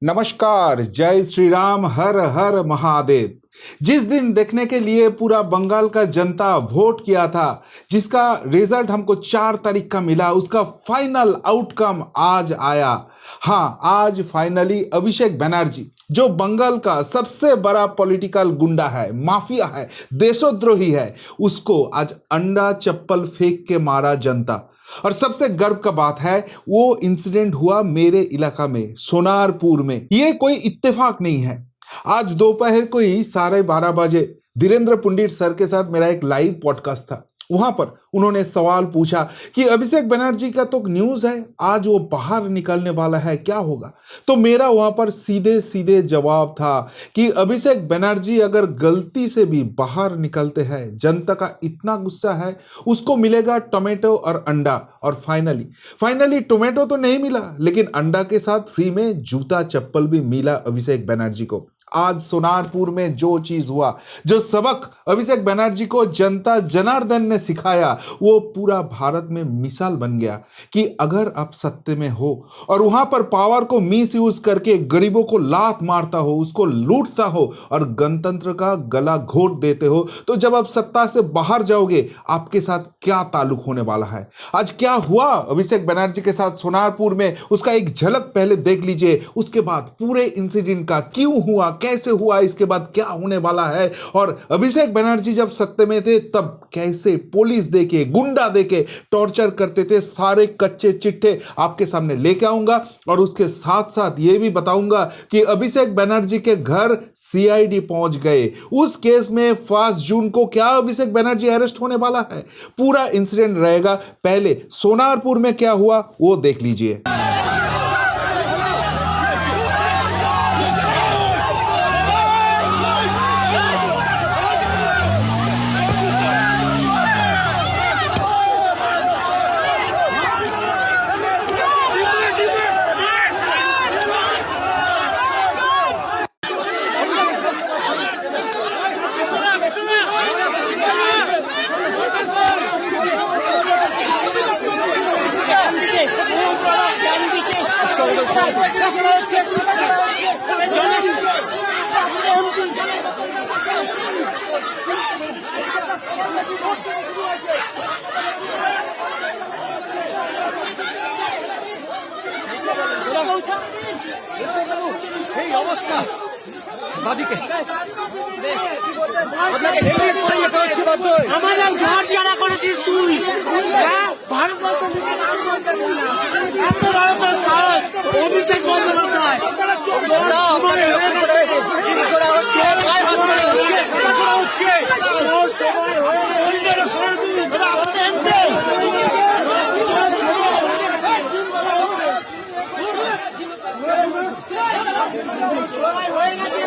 नमस्कार, जय श्री राम, हर हर महादेव। जिस दिन देखने के लिए पूरा बंगाल का जनता वोट किया था, जिसका रिजल्ट हमको 4 तारीख का मिला, उसका फाइनल आउटकम आज आया। हाँ, आज फाइनली अभिषेक बनर्जी, जो बंगाल का सबसे बड़ा पॉलिटिकल गुंडा है, माफिया है, देशद्रोही है, उसको आज अंडा चप्पल फेंक के मारा जनता। और सबसे गर्व का बात है, वो इंसिडेंट हुआ मेरे इलाका में, सोनारपुर में। ये कोई इत्तेफाक नहीं है। आज दोपहर को ही 12:30 धीरेन्द्र पंडित सर के साथ मेरा एक लाइव पॉडकास्ट था। वहां पर उन्होंने सवाल पूछा कि अभिषेक बनर्जी का तो न्यूज है, आज वो बाहर निकलने वाला है, क्या होगा? तो मेरा वहां पर सीधे सीधे जवाब था कि अभिषेक बनर्जी अगर गलती से भी बाहर निकलते हैं, जनता का इतना गुस्सा है, उसको मिलेगा टोमेटो और अंडा। और फाइनली टोमेटो तो नहीं मिला, लेकिन अंडा के साथ फ्री में जूता चप्पल भी मिला अभिषेक बनर्जी को। आज सोनारपुर में जो चीज हुआ, जो सबक अभिषेक बनर्जी को जनता जनार्दन ने सिखाया, वो पूरा भारत में मिसाल बन गया कि अगर आप सत्य में हो और वहां पर पावर को मिस यूज करके गरीबों को लात मारता हो, उसको लूटता हो और गणतंत्र का गला घोट देते हो, तो जब आप सत्ता से बाहर जाओगे, आपके साथ क्या ताल्लुक होने वाला है। आज क्या हुआ अभिषेक बनर्जी के साथ सोनारपुर में, उसका एक झलक पहले देख लीजिए। उसके बाद पूरे इंसिडेंट का क्यों हुआ, कैसे हुआ, इसके बाद क्या होने वाला है, और अभिषेक बनर्जी जब सत्ता में थे तब कैसे पुलिस देके, गुंडा देके टॉर्चर करते थे, सारे कच्चे चिट्ठे आपके सामने लेके आऊंगा। और उसके साथ साथ ये भी बताऊंगा कि अभिषेक बनर्जी के घर सीआईडी पहुंच गए। उस केस में 5 जून को क्या अभिषेक बनर्जी अरेस्ट होने वाला है, पूरा इंसिडेंट रहेगा। पहले सोनारपुर में क्या हुआ वो देख लीजिए। এই অবস্থা বাদিকে আপনাকে হেলমেট পরে যেতে হচ্ছে বাধ্য হয়ে। আমাদের ঘর যারা করেছিস তুই, ভারতবর্ষ অভিষেক বন্দ্যোপাধ্যায় হয়ে গেছে।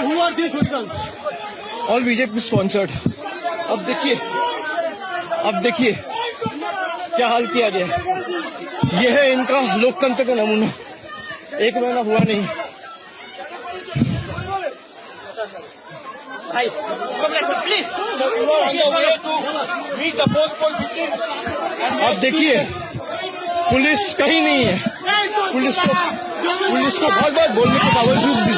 Who are these hooligans? All BJP sponsored. अब देखिए क्या हाल किया गया। यह है इनका लोकतंत्र का नमूना। 1 महीना हुआ नहीं। अब देखिए पुलिस कहीं नहीं है। पुलिस को बहुत बार बोलने के बावजूद भी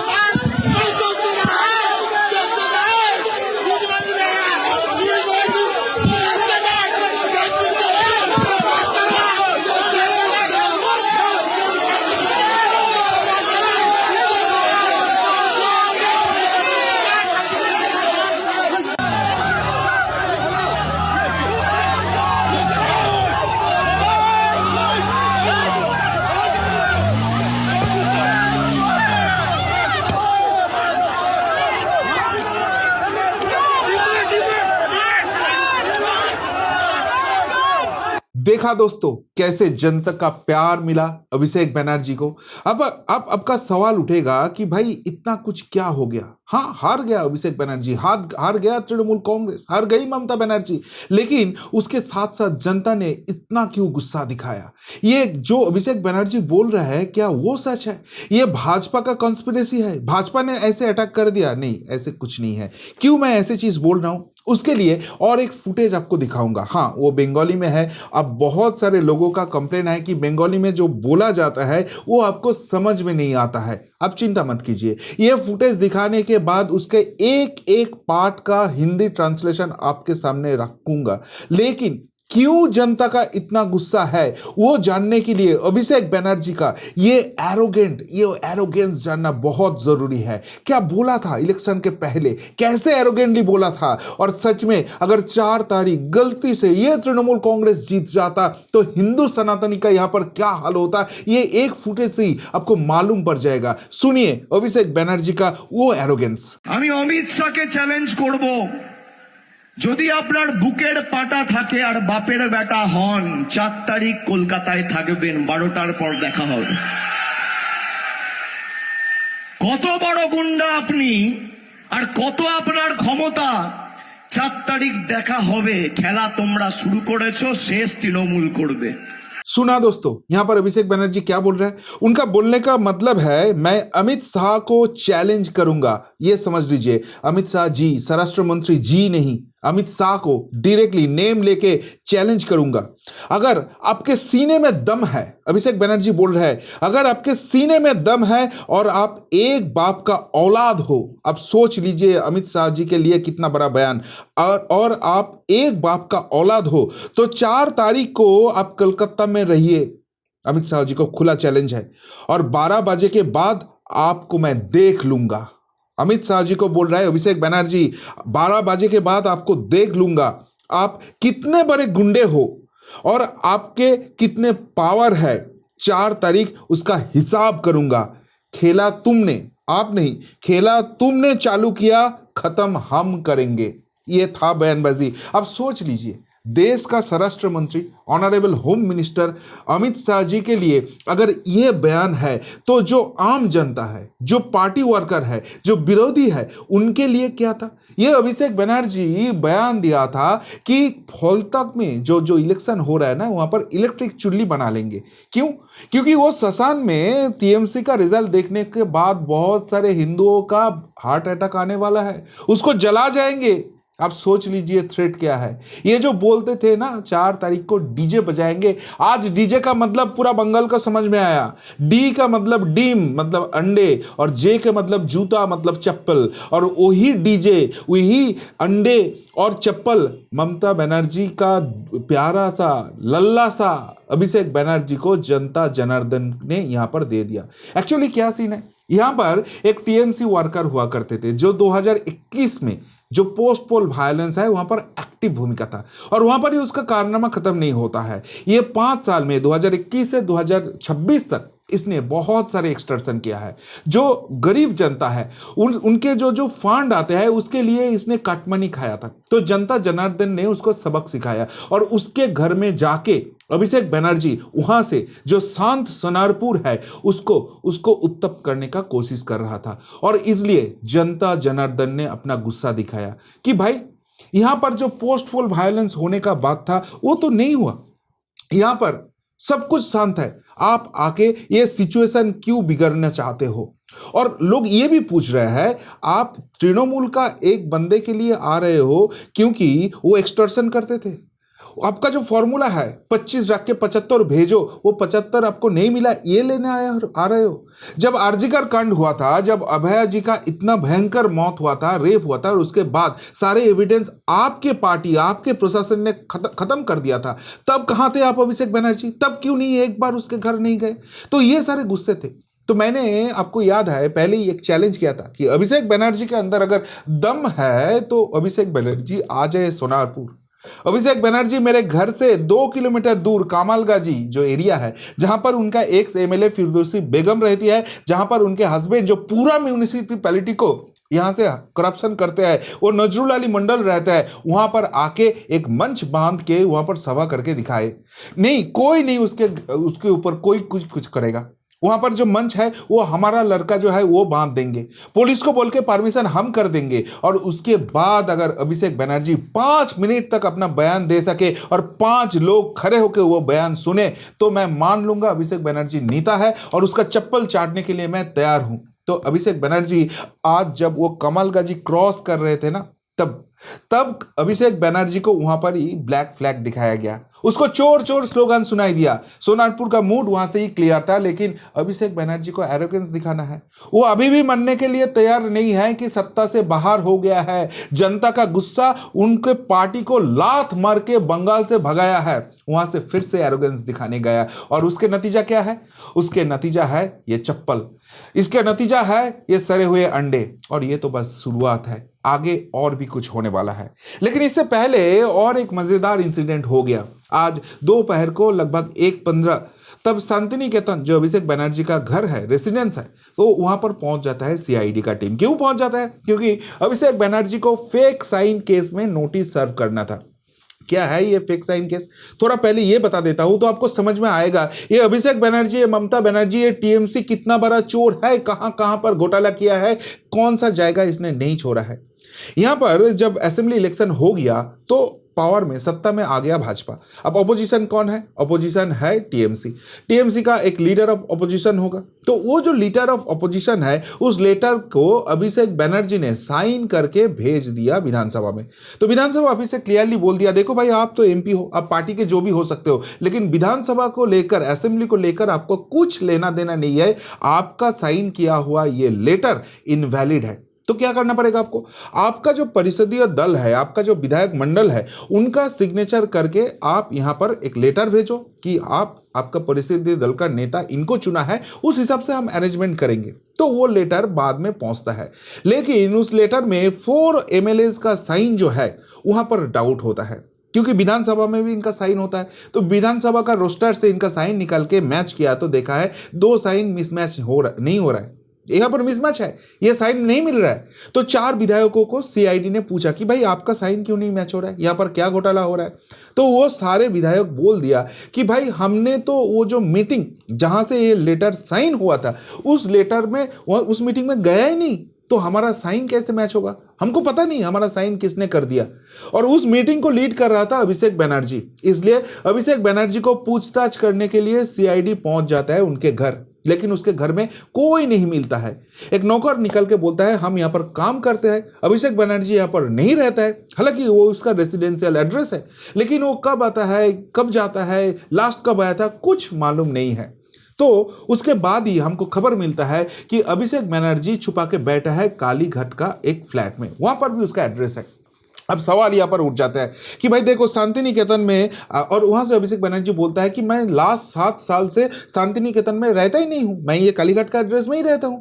देखा दोस्तों कैसे जनता का प्यार मिला अभिषेक बनर्जी को। अब का सवाल उठेगा कि भाई इतना कुछ क्या हो गया। हाँ, हार गया अभिषेक बनर्जी, हार गया तृणमूल कांग्रेस, हार गई ममता बनर्जी, लेकिन उसके साथ साथ जनता ने इतना क्यों गुस्सा दिखाया? ये जो अभिषेक बनर्जी बोल रहा है क्या वो सच है? ये भाजपा का कॉन्स्पिरेसी है? भाजपा ने ऐसे अटैक कर दिया? नहीं, ऐसे कुछ नहीं है। क्यों मैं ऐसे चीज बोल रहा हूं उसके लिए और एक फुटेज आपको दिखाऊंगा। हाँ, वो बंगाली में है। अब बहुत सारे लोगों का कंप्लेन है कि बंगाली में जो बोला जाता है वो आपको समझ में नहीं आता है। आप चिंता मत कीजिए, ये फुटेज दिखाने के बाद उसके एक एक पार्ट का हिंदी ट्रांसलेशन आपके सामने रखूंगा। लेकिन क्यों जनता का इतना गुस्सा है वो जानने के लिए अभिषेक बनर्जी का ये एरोगेंस जानना बहुत जरूरी है। क्या बोला था इलेक्शन के पहले, कैसे एरोगेंटली बोला था, और सच में अगर 4 तारीख गलती से ये तृणमूल कांग्रेस जीत जाता तो हिंदू सनातनी का यहां पर क्या हाल होता, ये एक फुटेज से ही आपको मालूम पड़ जाएगा। सुनिए अभिषेक बनर्जी का वो एरोगेंस। আমি অমিত শাহকে চ্যালেঞ্জ করব, যদি আপনার বুকের পাটা থাকে আর বাপের বেটা হন, 4 তারিখ কলকাতায় থাকবেন, 12টার পর দেখা হবে। কত বড় গুন্ডা আপনি আর কত আপনার ক্ষমতা, 4 তারিখ দেখা হবে। খেলা তোমরা শুরু করেছো, শেষ তৃণমূল করবে। सुना दोस्तों, यहां पर अभिषेक बनर्जी क्या बोल रहे हैं? उनका बोलने का मतलब है मैं अमित शाह को चैलेंज करूंगा। ये समझ लीजिए, अमित शाह जी, स्वराष्ट्र मंत्री जी नहीं, अमित शाह को डायरेक्टली नेम लेके चैलेंज करूंगा। अगर आपके सीने में दम है, अभिषेक बनर्जी बोल रहे हैं, अगर आपके सीने में दम है और आप एक बाप का औलाद हो, आप सोच लीजिए अमित शाह जी के लिए कितना बड़ा बयान, और आप एक बाप का औलाद हो तो 4 तारीख को आप कलकत्ता में रहिए। अमित शाह जी को खुला चैलेंज है, और 12 बजे के बाद आपको मैं देख लूंगा। अमित शाह जी को बोल रहा है अभिषेक बनर्जी, 12 बजे के बाद आपको देख लूंगा। आप कितने बड़े गुंडे हो और आपके कितने पावर है, 4 तारीख उसका हिसाब करूंगा। खेला तुमने, आप नहीं, खेला तुमने चालू किया, खत्म हम करेंगे। ये था बयानबाजी। अब सोच लीजिए, देश का स्वराष्ट्र मंत्री, honourable home minister Amit Shah ji के लिए अगर ये बयान है तो जो आम जनता है, जो पार्टी वर्कर है, जो विरोधी है, उनके लिए क्या था? ये अभिषेक बनर्जी बयान दिया था कि फौलतक में जो इलेक्शन हो रहा है ना, वहां पर इलेक्ट्रिक चुल्ली बना लेंगे। क्यों? क्योंकि वो ससान में टीएमसी का रिजल्ट देखने के बाद बहुत सारे हिंदुओं का हार्ट अटैक आने वाला है, उसको जला जाएंगे। आप सोच लीजिए थ्रेट क्या है। ये जो बोलते थे ना 4 तारीख को डीजे बजाएंगे, आज डीजे का मतलब पूरा बंगाल का समझ में आया। डी का मतलब डीम मतलब अंडे, और जे के मतलब जूता मतलब चप्पल, और वही डीजे, वही अंडे और चप्पल ममता बनर्जी का प्यारा सा लल्ला सा अभिषेक बनर्जी को जनता जनार्दन ने यहां पर दे दिया। एक्चुअली क्या सीन है, यहां पर एक टीएमसी वर्कर हुआ करते थे जो 2021 में जो पोस्ट पोल वायलेंस है वहां पर एक्टिव भूमिका था, और वहां पर ही उसका कारनामा खत्म नहीं होता है। ये 5 साल में 2021 से 2026 तक इसने बहुत सारे एक्सटर्शन किया है। जो गरीब जनता है उनके जो फंड आते हैं उसके लिए इसने कटमनी खाया था। तो जनता जनार्दन ने उसको सबक सिखाया, और उसके घर में जाके अभिषेक बनर्जी वहां से जो शांत सोनारपुर है उसको उत्तप्त करने का कोशिश कर रहा था। और इसलिए जनता जनार्दन ने अपना गुस्सा दिखाया कि भाई यहां पर जो पोस्ट पोल वायलेंस होने का बात था वो तो नहीं हुआ, यहां पर सब कुछ शांत है, आप आके ये सिचुएशन क्यों बिगड़ना चाहते हो? और लोग ये भी पूछ रहे हैं आप तृणमूल का एक बंदे के लिए आ रहे हो क्योंकि वो एक्सटर्शन करते थे। आपका जो फॉर्मूला है 25 रख के 75 भेजो, वो 75 आपको नहीं मिला, ये लेने आ रहे हो। जब आरजीकर कांड हुआ था, जब अभया जी का इतना भयंकर मौत हुआ था, रेप हुआ था, और उसके बाद सारे एविडेंस आपके पार्टी, आपके प्रशासन ने खत्म कर दिया था, तब कहां थे आप अभिषेक बनर्जी? तब क्यों नहीं एक बार उसके घर नहीं गए? तो ये सारे गुस्से थे। तो मैंने, आपको याद है, पहले ही एक चैलेंज किया था कि अभिषेक बनर्जी के अंदर अगर दम है तो अभिषेक बनर्जी आ जाए सोनारपुर। अभिषेक बनर्जी मेरे घर से 2 किलोमीटर दूर कामालगाजी जो एरिया है, जहां पर उनका एक्स एमएलए फिरदौसी बेगम रहती है, जहां पर उनके हस्बैंड जो पूरा म्यूनिसिपैलिटी को यहाँ से करप्शन करते हैं, वो नजरुल अली मंडल रहता है, वहां पर आके एक मंच बांध के वहां पर सभा करके दिखाए। नहीं, कोई नहीं उसके ऊपर कोई कुछ करेगा। वहां पर जो मंच है वो हमारा लड़का जो है वो बांध देंगे, पुलिस को बोल के परमिशन हम कर देंगे, और उसके बाद अगर अभिषेक बनर्जी 5 मिनट तक अपना बयान दे सके और 5 लोग खड़े होकर वो बयान सुने, तो मैं मान लूंगा अभिषेक बनर्जी नेता है और उसका चप्पल चाटने के लिए मैं तैयार हूं। तो अभिषेक बनर्जी आज जब वो कमलगाजी क्रॉस कर रहे थे ना, तब अभिषेक बनर्जी को वहां पर ही ब्लैक फ्लैग दिखाया गया, उसको चोर चोर स्लोगन सुनाई दिया। सोनारपुर का मूड वहां से ही क्लियर था, लेकिन अभिषेक बनर्जी को एरोगेंस दिखाना है। वो अभी भी मानने के लिए तैयार नहीं है कि सत्ता से बाहर हो गया है। जनता का गुस्सा उनके पार्टी को लात मार के बंगाल से भगाया है, वहां से फिर से एरोगेंस दिखाने गया, और उसके नतीजा क्या है? उसके नतीजा है ये चप्पल, इसके नतीजा है ये सड़े हुए अंडे, और ये तो बस शुरुआत है, आगे और भी कुछ होने वाला है। लेकिन इससे पहले और एक मजेदार इंसिडेंट हो गया। आज दोपहर को लगभग 1:15 तब शांतिनिकेतन जो अभिषेक बनर्जी का घर है, रेसिडेंस है, तो वहां पर पहुंच जाता है सीआईडी का टीम। क्यों पहुंच जाता है? क्योंकि अभिषेक बनर्जी को फेक साइन केस में नोटिस सर्व करना था। क्या है ये फेक साइन केस? थोड़ा पहले ये बता देता हूं तो आपको समझ में आएगा। ये अभिषेक बनर्जी, ये ममता बनर्जी, ये टीएमसी कितना बड़ा चोर है, कहां कहां पर घोटाला किया है, कौन सा जायगा इसने नहीं छोड़ा है। यहां पर जब असेंबली इलेक्शन हो गया तो पावर में, सत्ता में आ गया भाजपा। अब अपोजिशन कौन है? अपोजिशन है टीएमसी। टीएमसी का एक लीडर ऑफ अपोजिशन होगा, तो वो जो लीडर ऑफ अपोजिशन है उस लेटर को अभिषेक बनर्जी ने साइन करके भेज दिया विधानसभा में। तो विधानसभा ऑफिस से क्लियरली बोल दिया, देखो भाई, आप तो एमपी हो, आप पार्टी के जो भी हो सकते हो, लेकिन विधानसभा को लेकर, असेंबली को लेकर आपको कुछ लेना देना नहीं है। आपका साइन किया हुआ ये लेटर इनवैलिड है। तो क्या करना पड़ेगा आपको? आपका जो परिषदीय दल है, आपका जो विधायक मंडल है, उनका सिग्नेचर करके आप यहां पर एक लेटर भेजो कि आपका परिषदीय दल का नेता इनको चुना है, उस हिसाब से हम अरेंजमेंट करेंगे। तो वो लेटर बाद में पहुंचता है, लेकिन उस लेटर में 4 एमएलएज का साइन जो है वहां पर डाउट होता है, क्योंकि विधानसभा में भी इनका साइन होता है। तो विधानसभा का रोस्टर से इनका साइन निकाल के मैच किया तो देखा है 2 साइन मिसमैच नहीं हो रहा है, यहां पर मिसमैच है, ये साइन नहीं मिल रहा है। तो 4 विधायकों को सीआईडी ने पूछा कि भाई आपका साइन क्यों नहीं मैच हो रहा है, यहां पर क्या घोटाला हो रहा है? तो वो सारे विधायक बोल दिया कि भाई हमने तो वो जो मीटिंग जहां से ये लेटर साइन हुआ था, उस लेटर में, उस मीटिंग में गया ही नहीं, तो हमारा साइन कैसे मैच होगा? हमको पता नहीं हमारा साइन किसने कर दिया। और उस मीटिंग को लीड कर रहा था अभिषेक बनर्जी, इसलिए अभिषेक बनर्जी को पूछताछ करने के लिए सीआईडी पहुंच जाता है उनके घर, लेकिन उसके घर में कोई नहीं मिलता है। एक नौकर निकल के बोलता है हम यहाँ पर काम करते हैं, अभिषेक बनर्जी यहाँ पर नहीं रहता है। हालांकि वो उसका रेसिडेंशियल एड्रेस है, लेकिन वो कब आता है, कब जाता है, लास्ट कब आया था, कुछ मालूम नहीं है। तो उसके बाद ही हमको खबर मिलता है कि अभिषेक बनर्जी छुपा के बैठा है कालीघाट का एक फ्लैट में, वहां पर भी उसका एड्रेस है। अब सवाल यहाँ पर उठ जाता है कि भाई देखो शांतिनिकेतन में, और वहां से अभिषेक बनर्जी बोलता है कि मैं लास्ट 7 साल से शांतिनिकेतन में रहता ही नहीं हूं, मैं ये कालीघाट का एड्रेस में ही रहता हूं।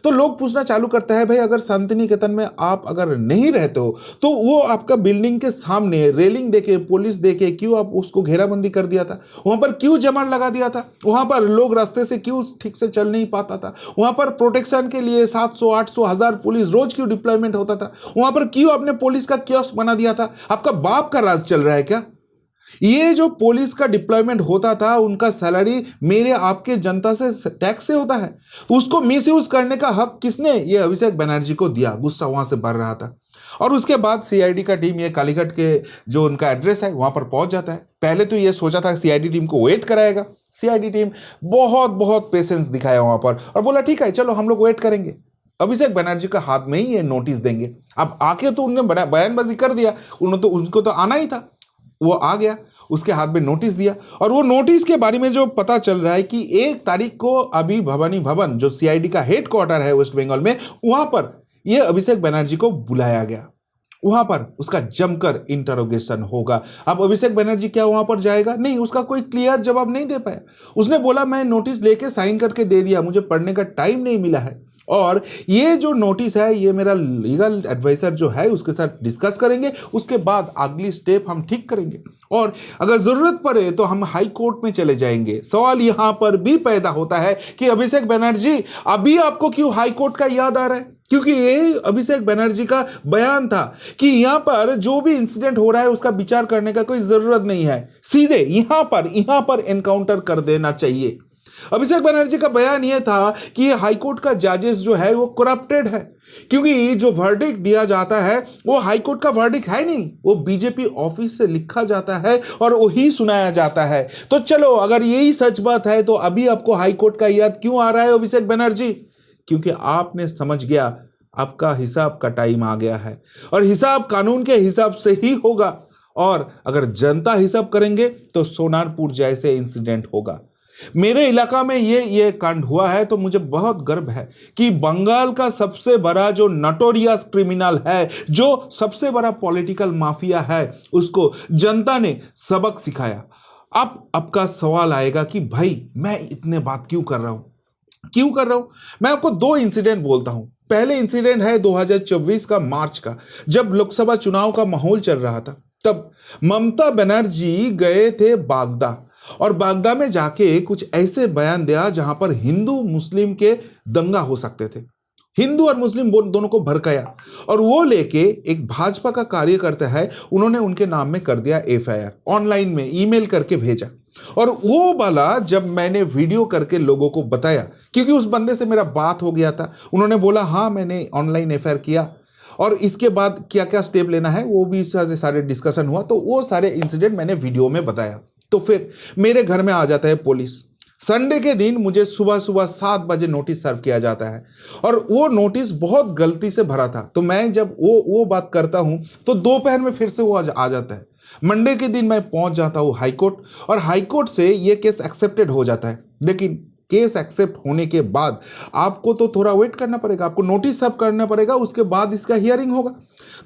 तो लोग पूछना चालू करते हैं भाई अगर शांतिनिकेतन में आप अगर नहीं रहते हो तो वो आपका बिल्डिंग के सामने रेलिंग देके, पुलिस देके क्यों आप उसको घेराबंदी कर दिया था? वहां पर क्यों जमाड़ लगा दिया था? वहां पर लोग रास्ते से क्यों ठीक से चल नहीं पाता था? वहां पर प्रोटेक्शन के लिए 700, 800, 1000 पुलिस रोज क्यों डिप्लॉयमेंट होता था? वहां पर क्यों आपने पुलिस का कियोस्क बना दिया था? आपका बाप का राज चल रहा है क्या? ये जो पुलिस का डिप्लॉयमेंट होता था, उनका सैलरी मेरे आपके जनता से टैक्स से होता है, तो उसको मिसयूज करने का हक किसने? ये अभिषेक बनर्जी को दिया। गुस्सा वहां से बढ़ रहा था। और उसके बाद सीआईडी का टीम ये कालीघाट के जो उनका एड्रेस है वहां पर पहुंच जाता है। पहले तो ये सोचा था सीआईडी टीम को वेट कराएगा, सीआईडी टीम बहुत पेशेंस दिखाया वहां पर और बोला ठीक है चलो हम लोग वेट करेंगे, अभिषेक बनर्जी का हाथ में ही ये नोटिस देंगे। अब आके तो उन्होंने बयानबाजी कर दिया, उनको तो आना ही था, वो आ गया, उसके हाथ में नोटिस दिया। और वो नोटिस के बारे में जो पता चल रहा है कि 1 तारीख को अभी भवानी भवन जो सीआईडी का हेडक्वार्टर है वेस्ट बंगाल में, वहां पर ये अभिषेक बनर्जी को बुलाया गया, वहां पर उसका जमकर इंटरोगेशन होगा। अब अभिषेक बनर्जी क्या वहां पर जाएगा? नहीं, उसका कोई क्लियर जवाब नहीं दे पाया। उसने बोला मैं नोटिस लेके साइन करके दे दिया, मुझे पढ़ने का टाइम नहीं मिला है, और ये जो नोटिस है ये मेरा लीगल एडवाइजर जो है उसके साथ डिस्कस करेंगे, उसके बाद अगली स्टेप हम ठीक करेंगे, और अगर जरूरत पड़े तो हम हाई कोर्ट में चले जाएंगे। सवाल यहां पर भी पैदा होता है कि अभिषेक बनर्जी अभी आपको क्यों हाई कोर्ट का याद आ रहा है? क्योंकि ये अभिषेक बनर्जी का बयान था कि यहां पर जो भी इंसिडेंट हो रहा है उसका विचार करने का कोई जरूरत नहीं है, सीधे यहां पर एनकाउंटर कर देना चाहिए। अभिषेक बनर्जी का बयान यह था कि हाईकोर्ट का जजेस जो है वो करप्टेड है, क्योंकि जो वर्डिक्ट दिया जाता है वो हाईकोर्ट का वर्डिक्ट है नहीं, वो बीजेपी ऑफिस से लिखा जाता है और वही सुनाया जाता है। तो चलो, अगर यही सच बात है तो अभी आपको हाईकोर्ट का याद क्यों आ रहा है अभिषेक बनर्जी? क्योंकि आपने समझ गया आपका हिसाब का टाइम आ गया है, और हिसाब कानून के हिसाब से ही होगा। और अगर जनता हिसाब करेंगे तो सोनारपुर जैसे इंसिडेंट होगा। मेरे इलाका में ये कांड हुआ है तो मुझे बहुत गर्व है कि बंगाल का सबसे बड़ा जो नटोरियस क्रिमिनल है, जो सबसे बड़ा पॉलिटिकल माफिया है, उसको जनता ने सबक सिखाया। अब आपका सवाल आएगा कि भाई मैं इतने बात क्यों कर रहा हूं? मैं आपको दो इंसिडेंट बोलता हूं। पहले इंसिडेंट है 2024 का मार्च का, जब लोकसभा चुनाव का माहौल चल रहा था। तब ममता बनर्जी गए थे बागदा, और बागदा में जाके कुछ ऐसे बयान दिया जहां पर हिंदू मुस्लिम के दंगा हो सकते थे, हिंदू और मुस्लिम दोनों को भड़काया, और वो लेके एक भाजपा का कार्यकर्ता है, उन्होंने उनके नाम में कर दिया एफआईआर, ऑनलाइन में ईमेल करके भेजा। और वो वाला जब मैंने वीडियो करके लोगों को बताया, क्योंकि उस बंदे से मेरा बात हो गया था, उन्होंने बोला हाँ मैंने ऑनलाइन एफआईआर किया, और इसके बाद क्या क्या स्टेप लेना है वो भी सारे डिस्कशन हुआ। तो वो सारे इंसिडेंट मैंने वीडियो में बताया। तो फिर मेरे घर में आ जाता है पुलिस। संडे के दिन मुझे सुबह 7 बजे नोटिस सर्व किया जाता है, और वो नोटिस बहुत गलती से भरा था। तो मैं जब वो बात करता हूं तो दोपहर में फिर से वो आ जाता है। मंडे के दिन मैं पहुंच जाता हूं हाईकोर्ट, और हाईकोर्ट से ये केस एक्सेप्टेड हो जाता है। लेकिन केस एक्सेप्ट होने के बाद आपको तो थोड़ा वेट करना पड़ेगा, आपको नोटिस सर्व करना पड़ेगा, उसके बाद इसका हियरिंग होगा।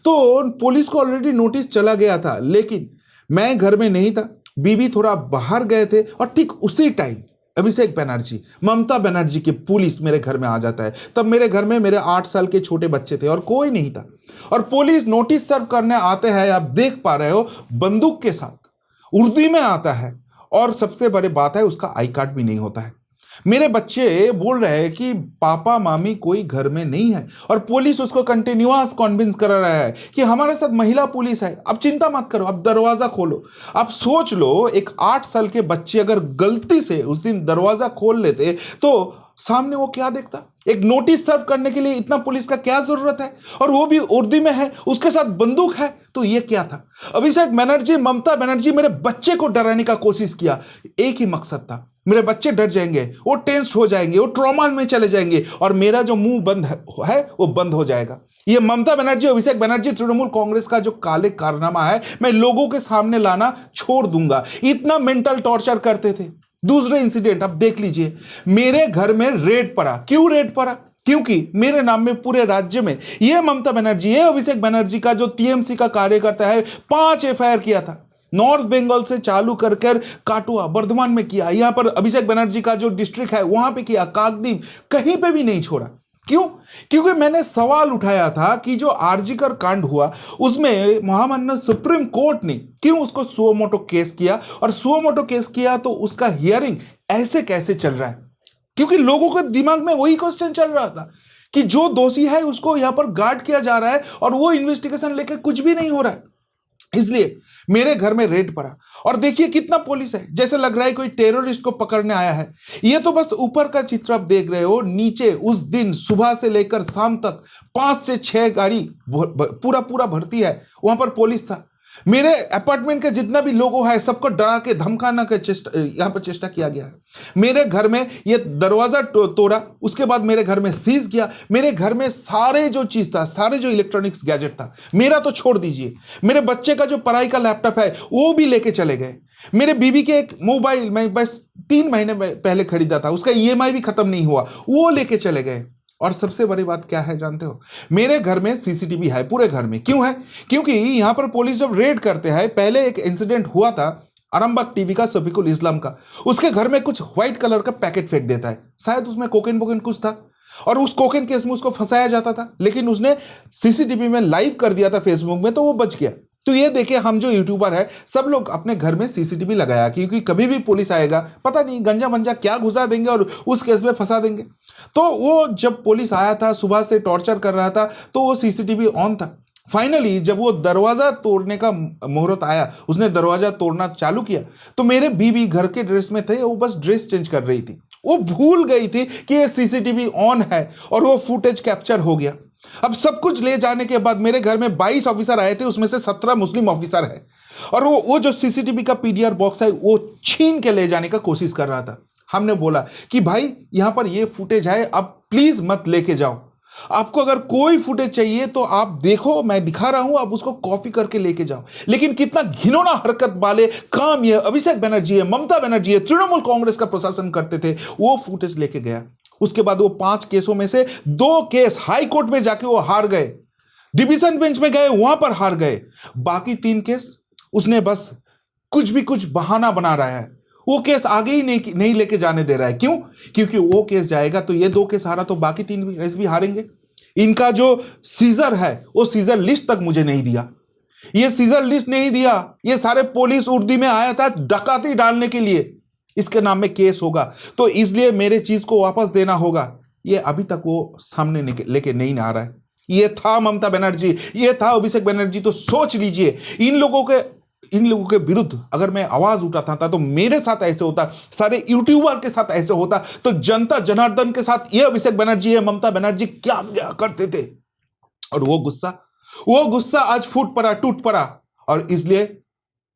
तो पुलिस को ऑलरेडी नोटिस चला गया था, लेकिन मैं घर में नहीं था, बीबी थोड़ा बाहर गए थे, और ठीक उसी टाइम अभिषेक बनर्जी, ममता बनर्जी के पुलिस मेरे घर में आ जाता है। तब मेरे घर में मेरे 8 साल के छोटे बच्चे थे और कोई नहीं था, और पुलिस नोटिस सर्व करने आते हैं, आप देख पा रहे हो, बंदूक के साथ, उर्दू में आता है, और सबसे बड़ी बात है उसका आई कार्ड भी नहीं होता है। मेरे बच्चे बोल रहे हैं कि पापा मामी कोई घर में नहीं है, और पुलिस उसको कंटिन्यूअस कन्विंस कर रहा है कि हमारे साथ महिला पुलिस है, अब चिंता मत करो, अब दरवाजा खोलो। अब सोच लो, एक 8 साल के बच्चे अगर गलती से उस दिन दरवाजा खोल लेते तो सामने वो क्या देखता? एक नोटिस सर्व करने के लिए इतना पुलिस का क्या जरूरत है, और वो भी उर्दू में है, उसके साथ बंदूक है। तो ये क्या था? अभिषेक बनर्जी, ममता बनर्जी मेरे बच्चे को डराने का कोशिश किया। एक ही मकसद था, मेरे बच्चे डर जाएंगे, वो टेंस्ड हो जाएंगे, वो ट्रॉमा में चले जाएंगे, और मेरा जो मुंह बंद है वो बंद हो जाएगा। ये ममता बनर्जी, अभिषेक बनर्जी, तृणमूल कांग्रेस का जो काले कारनामा है, मैं लोगों के सामने लाना छोड़ दूंगा। इतना मेंटल टॉर्चर करते थे। दूसरे इंसिडेंट आप देख लीजिए, मेरे घर में रेड पड़ा। क्यों रेड पड़ा? क्योंकि मेरे नाम में पूरे राज्य में ये ममता बनर्जी, ये अभिषेक बनर्जी का जो टीएमसी का कार्यकर्ता है, 5 एफआईआर किया था। नॉर्थ बंगाल से चालू कर काटुआ, बर्धमान में किया, यहां पर अभिषेक बनर्जी का जो डिस्ट्रिक्ट है वहां पे किया, काकद्वीप, कहीं पे भी नहीं छोड़ा। क्यों? क्योंकि मैंने सवाल उठाया था कि जो आरजीकर कांड हुआ उसमें महामाननीय सुप्रीम कोर्ट ने क्यों उसको सुओ मोटो केस किया, और सुओ मोटो केस किया तो उसका हियरिंग ऐसे कैसे चल रहा है? क्योंकि लोगों के दिमाग में वही क्वेश्चन चल रहा था कि जो दोषी है उसको यहां पर गार्ड किया जा रहा है, और वो इन्वेस्टिगेशन लेकर कुछ भी नहीं हो रहा है। इसलिए मेरे घर में रेड पड़ा, और देखिए कितना पुलिस है, जैसे लग रहा है कोई टेररिस्ट को पकड़ने आया है। ये तो बस ऊपर का चित्र आप देख रहे हो, नीचे उस दिन सुबह से लेकर शाम तक 5 से 6 गाड़ी पूरा भर्ती है, वहां पर पुलिस था। मेरे अपार्टमेंट के जितना भी लोगों है सबको डरा के धमकाना के यहां पर चेष्टा किया गया है। मेरे घर में ये दरवाजा तोड़ा, उसके बाद मेरे घर में सीज किया। मेरे घर में सारे जो चीज था, सारे जो इलेक्ट्रॉनिक्स गैजेट था, मेरा तो छोड़ दीजिए, मेरे बच्चे का जो पढ़ाई का लैपटॉप है वो भी लेके चले गए। मेरे बीबी के एक मोबाइल मैं बस 3 महीने पहले खरीदा था, उसका ईएमआई भी खत्म नहीं हुआ, वो लेके चले गए। और सबसे बड़ी बात क्या है जानते हो? मेरे घर में सीसीटीवी है पूरे घर में। क्यों है? क्योंकि यहां पर पुलिस जब रेड करते हैं, पहले एक इंसिडेंट हुआ था आरामबाग टीवी का, शफीकुल इस्लाम का, उसके घर में कुछ व्हाइट कलर का पैकेट फेंक देता है, शायद उसमें कोकेन कुछ था, और उस कोकेन केस में उसको फंसाया जाता था, लेकिन उसने सीसीटीवी में लाइव कर दिया था फेसबुक में, तो वो बच गया। तो ये देखिए, हम जो यूट्यूबर है सब लोग अपने घर में सीसीटीवी लगाया, क्योंकि कभी भी पुलिस आएगा पता नहीं गंजा मंजा क्या घुसा देंगे और उस केस में फंसा देंगे। तो वो जब पुलिस आया था, सुबह से टॉर्चर कर रहा था, तो वो सीसीटीवी ऑन था। फाइनली जब वो दरवाजा तोड़ने का मुहूर्त आया, उसने दरवाजा तोड़ना चालू किया, तो मेरे बीवी घर के ड्रेस में थे, वो बस ड्रेस चेंज कर रही थी। वो भूल गई थी कि ये सीसीटीवी ऑन है और वो फुटेज कैप्चर हो गया। अब सब कुछ ले जाने के बाद मेरे घर में 22 ऑफिसर आए थे, उसमें से 17 मुस्लिम ऑफिसर है, और वो जो सीसीटीवी का पीडीआर बॉक्स है वो छीन के ले जाने का कोशिश कर रहा था। हमने बोला कि भाई यहां पर ये फुटेज है, अब प्लीज मत लेके जाओ। आपको अगर कोई फुटेज चाहिए तो आप देखो, मैं दिखा रहा हूं, आप उसको कॉपी करके लेके जाओ। लेकिन कितना घिनौना हरकत वाले काम ये अभिषेक बनर्जी है, ममता बनर्जी है, तृणमूल कांग्रेस का प्रशासन करते थे। वो फुटेज लेके गया। उसके बाद वो 5 केसों में से 2 केस हाई कोर्ट में जाके वो हार गए, डिवीजन बेंच में गए, वहां पर हार गए। बाकी 3 केस उसने बस कुछ बहाना बना रहा है। वो केस आगे ही नहीं लेके जाने दे रहा है। क्यों? क्योंकि वो केस जाएगा तो ये 2 केस हारा तो बाकी 3 केस भी हारेंगे। इनका जो सीजर है वो सीजर लिस्ट तक मुझे नहीं दिया। ये सीजर लिस्ट नहीं दिया, ये सारे पुलिस उर्दी में आया था डकैती डालने के लिए। इसके नाम में केस होगा तो इसलिए मेरे चीज को वापस देना होगा। ये अभी तक वो सामने लेके नहीं आ रहा है। ये था ममता बनर्जी, ये था अभिषेक बनर्जी। तो सोच लीजिए, इन लोगों के विरुद्ध अगर मैं आवाज उठाता था तो मेरे साथ ऐसे होता, सारे यूट्यूबर के साथ ऐसे होता, तो जनता जनार्दन के साथ ये अभिषेक बनर्जी है, ममता बनर्जी क्या क्या करते थे। और वो गुस्सा आज फूट पड़ा, टूट पड़ा। और इसलिए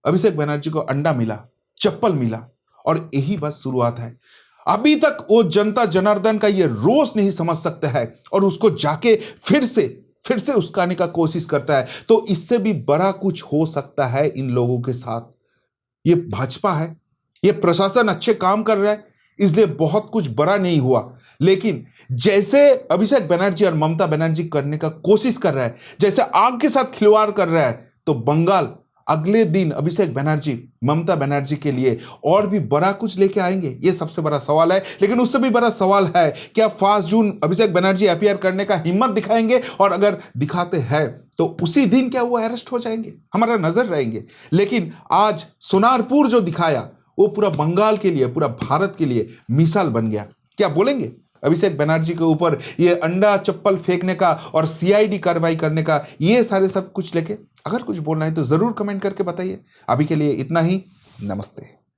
अभिषेक बनर्जी को अंडा मिला, चप्पल मिला, और यही बस शुरुआत है। अभी तक वो जनता जनार्दन का ये रोष नहीं समझ सकता है और उसको जाके फिर से उस्काने का कोशिश करता है। तो इससे भी बड़ा कुछ हो सकता है इन लोगों के साथ। ये भाजपा है, ये प्रशासन अच्छे काम कर रहा है, इसलिए बहुत कुछ बड़ा नहीं हुआ। लेकिन जैसे अभिषेक बनर्जी और ममता बनर्जी करने का कोशिश कर रहा है, जैसे आग के साथ खिलवाड़ कर रहा है, तो बंगाल अगले दिन अभिषेक बनर्जी, ममता बनर्जी के लिए और भी बड़ा कुछ लेके आएंगे। ये सबसे बड़ा सवाल है। लेकिन उससे भी बड़ा सवाल है, क्या 5 जून अभिषेक बनर्जी अपीयर करने का हिम्मत दिखाएंगे? और अगर दिखाते हैं तो उसी दिन क्या वो अरेस्ट हो जाएंगे? हमारा नजर रहेंगे। लेकिन आज सोनारपुर जो दिखाया वो पूरा बंगाल के लिए, पूरा भारत के लिए मिसाल बन गया। क्या बोलेंगे अभिषेक बनर्जी के ऊपर ये अंडा चप्पल फेंकने का और सीआईडी कार्रवाई करने का, ये सारे सब कुछ लेके? अगर कुछ बोलना है तो जरूर कमेंट करके बताइए। अभी के लिए इतना ही। नमस्ते।